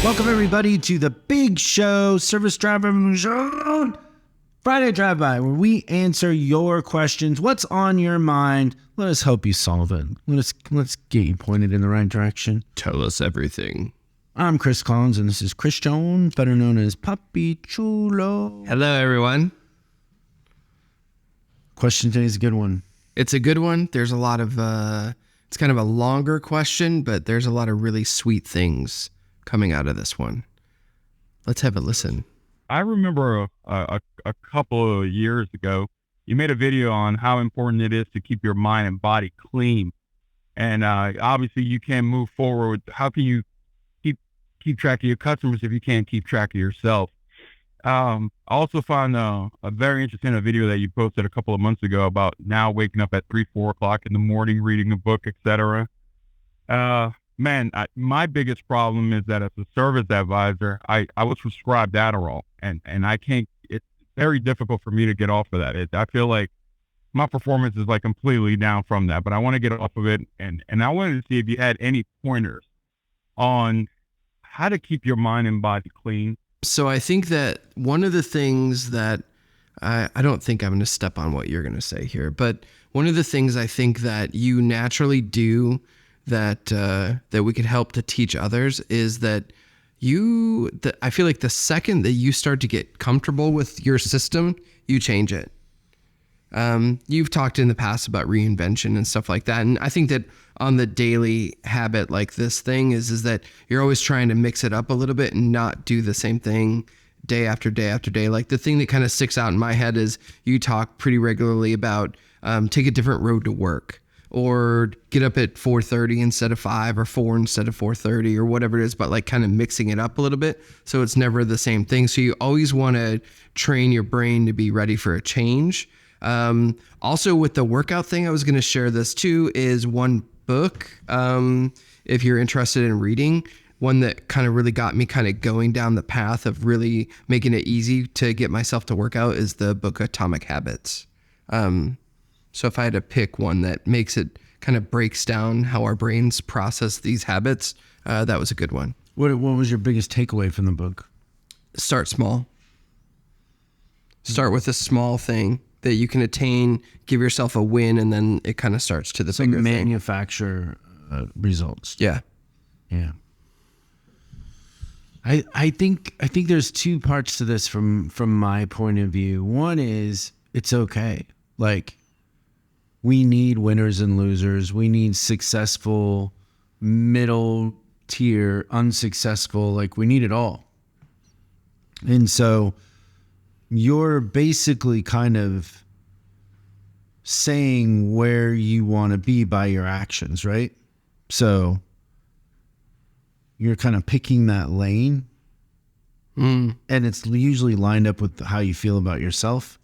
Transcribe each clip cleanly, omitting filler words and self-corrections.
Welcome everybody to the big show, Service Drive Revolution Friday Drive-By, where we answer your questions. What's on your mind? Let us help you solve it. Let's get you pointed in the right direction. Tell us everything. I'm Chris Collins, and this is Chris Jones, better known as Papi Chulo. Hello, everyone. Question today is a good one. It's a good one. There's a lot of, it's kind of a longer question, but there's a lot of really sweet things coming out of this one. Let's have a listen. I remember a couple of years ago, you made a video on how important it is to keep your mind and body clean. And obviously you can't move forward. How can you keep track of your customers if you can't keep track of yourself? I also found a very interesting video that you posted a couple of months ago about now waking up at 3-4 o'clock in the morning, reading a book, etc. Man, my biggest problem is that as a service advisor, I was prescribed Adderall, and I can't. It's very difficult for me to get off of that. I feel like my performance is like completely down from that, but I want to get off of it, and I wanted to see if you had any pointers on how to keep your mind and body clean. So I think that one of the things that I don't think I'm going to step on what you're going to say here, but one of the things I think that you naturally do that we could help to teach others is that I feel like the second that you start to get comfortable with your system, you change it. You've talked in the past about reinvention and stuff like that. And I think that on the daily habit like this thing is that you're always trying to mix it up a little bit and not do the same thing day after day after day. Like the thing that kind of sticks out in my head is you talk pretty regularly about take a different road to work, or get up at 4:30 instead of 5, or 4 instead of 4:30, or whatever it is, but like kind of mixing it up a little bit so it's never the same thing. So you always want to train your brain to be ready for a change. Also with the workout thing, I was going to share this too, is one book, if you're interested in reading, one that kind of really got me kind of going down the path of really making it easy to get myself to work out, is the book Atomic Habits. So if I had to pick one that makes it kind of breaks down how our brains process these habits, that was a good one. What was your biggest takeaway from the book? Start small. Start with a small thing that you can attain, give yourself a win, and then it kind of starts to the bigger thing. Manufacture results. Yeah. Yeah. I think there's two parts to this from my point of view. One is it's okay. Like, we need winners and losers. We need successful, middle tier, unsuccessful. Like, we need it all. And so you're basically kind of saying where you want to be by your actions, right? So you're kind of picking that lane, and it's usually lined up with how you feel about yourself.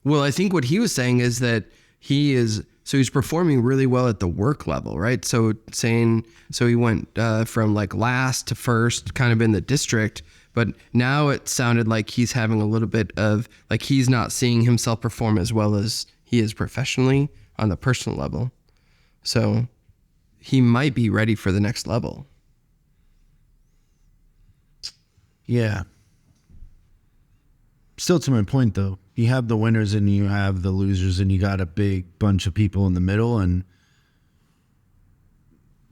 Well, I think what he was saying is that he's performing really well at the work level, right? So he went from like last to first kind of in the district, but now it sounded like he's having a little bit of like, he's not seeing himself perform as well as he is professionally on the personal level. So he might be ready for the next level. Yeah. Still to my point though, you have the winners and you have the losers, and you got a big bunch of people in the middle, and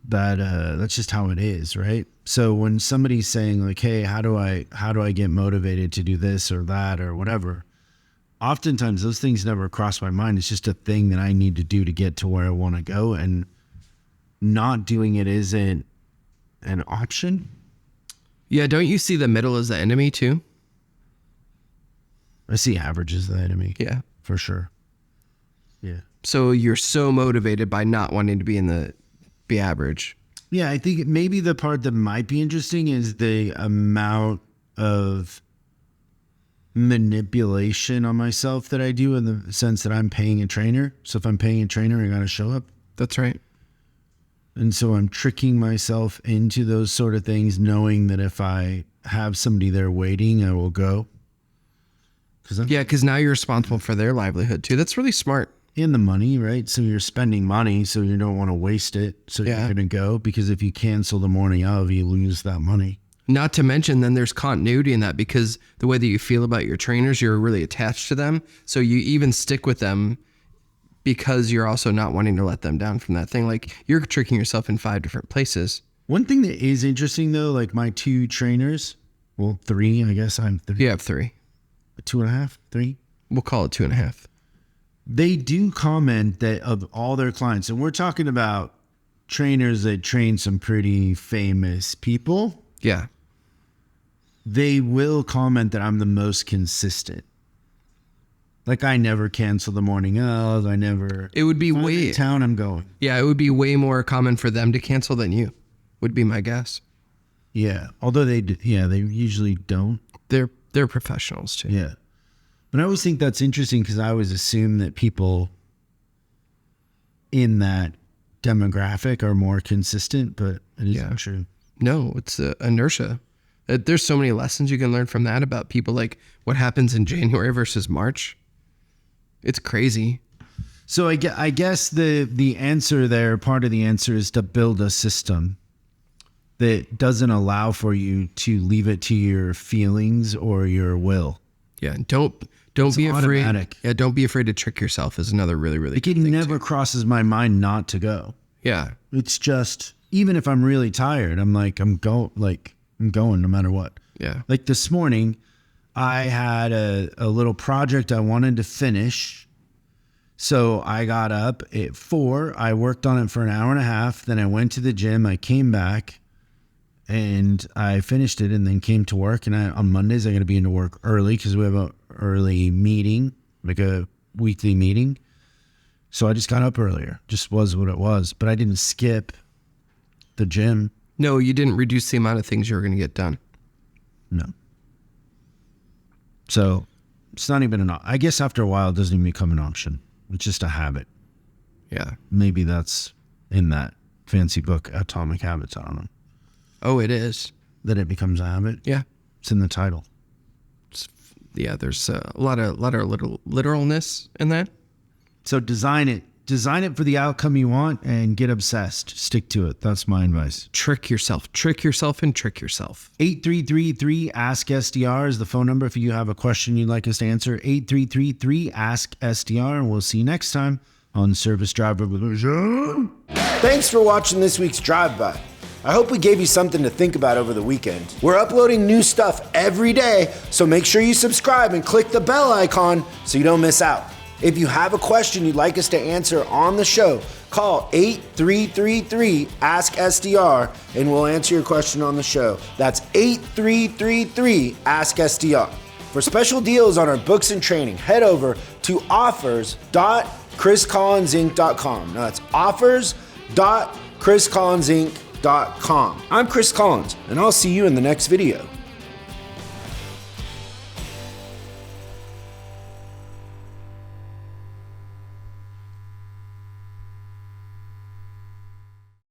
that's just how it is, right? So when somebody's saying like, hey, how do I get motivated to do this or that or whatever, oftentimes those things never cross my mind. It's just a thing that I need to do to get to where I want to go, and not doing it isn't an option. Yeah, don't you see the middle as the enemy too? I see average as the enemy. Yeah. For sure. Yeah. So you're so motivated by not wanting to be average. Yeah, I think maybe the part that might be interesting is the amount of manipulation on myself that I do, in the sense that I'm paying a trainer. So if I'm paying a trainer, I got to show up. That's right. And so I'm tricking myself into those sort of things, knowing that if I have somebody there waiting, I will go. Because now you're responsible for their livelihood too. That's really smart. in the money, right? So you're spending money, so you don't want to waste it. So Yeah. you're going to go, because if you cancel the morning of, you lose that money. Not to mention, then there's continuity in that, because the way that you feel about your trainers, you're really attached to them. So you even stick with them because you're also not wanting to let them down from that thing. Like, you're tricking yourself in 5 different places. One thing that is interesting though, like my 2 trainers, well, 3, I guess I'm 3, You have 3. 2.5, 3. We'll call it 2.5. They do comment that of all their clients, and we're talking about trainers that train some pretty famous people, Yeah. they will comment that I'm the most consistent. Like, I never cancel the morning of. I never. It would be If I'm way, in town, I'm going. yeah, it would be way more common for them to cancel than you, would be my guess. Yeah. Although they usually don't. They're professionals too. Yeah. But I always think that's interesting, because I always assume that people in that demographic are more consistent, but it isn't Yeah. true. No, it's inertia. There's so many lessons you can learn from that about people, like what happens in January versus March. It's crazy. So I guess the answer there, part of the answer, is to build a system that doesn't allow for you to leave it to your feelings or your will. Yeah, don't be afraid. automatic. Yeah, don't be afraid to trick yourself is another really, really Like, good it thing. never crosses my mind not to go. Yeah. It's just, even if I'm really tired, I'm going no matter what. Yeah. Like this morning, I had a little project I wanted to finish. So I got up at 4. I worked on it for an hour and a half. Then I went to the gym. I came back and I finished it, and then came to work. And on Mondays, I got to be into work early because we have a early meeting, like a weekly meeting. So I just got up earlier. Just was what it was. But I didn't skip the gym. No, you didn't reduce the amount of things you were going to get done. No. So it's not even I guess after a while, it doesn't even become an option. It's just a habit. Yeah. Maybe that's in that fancy book, Atomic Habits. I don't know. Oh, it is. That it becomes a habit. Yeah. It's in the title. Yeah, there's a lot of little literalness in that. So design it for the outcome you want, and get obsessed. Stick to it. That's my advice. Trick yourself and trick yourself. 8333-ASK-SDR is the phone number if you have a question you'd like us to answer. 8333-ASK-SDR, and we'll see you next time on Service Drive Revolution. Thanks for watching this week's Drive By. I hope we gave you something to think about over the weekend. We're uploading new stuff every day, so make sure you subscribe and click the bell icon so you don't miss out. If you have a question you'd like us to answer on the show, call 8333-ASK-SDR and we'll answer your question on the show. That's 8333-ASK-SDR. For special deals on our books and training, head over to offers.chriscollinsinc.com. Now that's offers.chriscollinsinc.com. I'm Chris Collins, and I'll see you in the next video.